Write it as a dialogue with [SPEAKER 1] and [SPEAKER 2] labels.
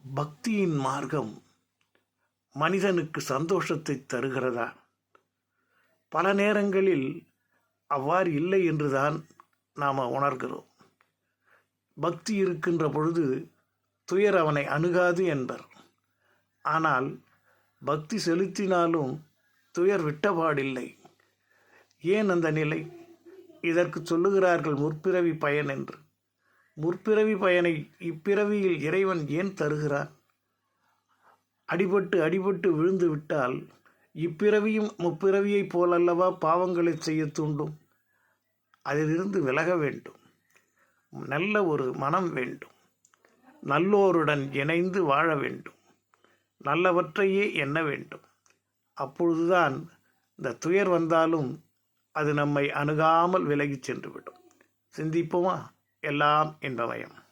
[SPEAKER 1] பக்தியின் மார்க்கம் மனிதனுக்கு சந்தோஷத்தை தருகிறதா? பல நேரங்களில் அவ்வாறு இல்லை என்றுதான் நாம் உணர்கிறோம். பக்தி இருக்கின்ற பொழுது துயர் அவனை அணுகாது என்பர். ஆனால் பக்தி செலுத்தினாலும் துயர் விட்டபாடில்லை. ஏன் அந்த நிலை? இதற்கு சொல்லுகிறார்கள் முற்பிறவி பயன் என்று. முற்பிறவி பயனை இப்பிறவியில் இறைவன் ஏன் தருகிறான்? அடிபட்டு விழுந்து விட்டால் இப்பிறவியும் முப்பிறவியைப் போலல்லவா பாவங்களை செய்ய தூண்டும். அதிலிருந்து விலக வேண்டும். நல்ல ஒரு மனம் வேண்டும். நல்லோருடன் இணைந்து வாழ வேண்டும். நல்லவற்றையே எண்ண வேண்டும். அப்பொழுதுதான் இந்த துயர் வந்தாலும் அது நம்மை அணுகாமல் விலகிச் சென்றுவிடும். சிந்திப்போமா? எல்லாம் இன்பமயம்.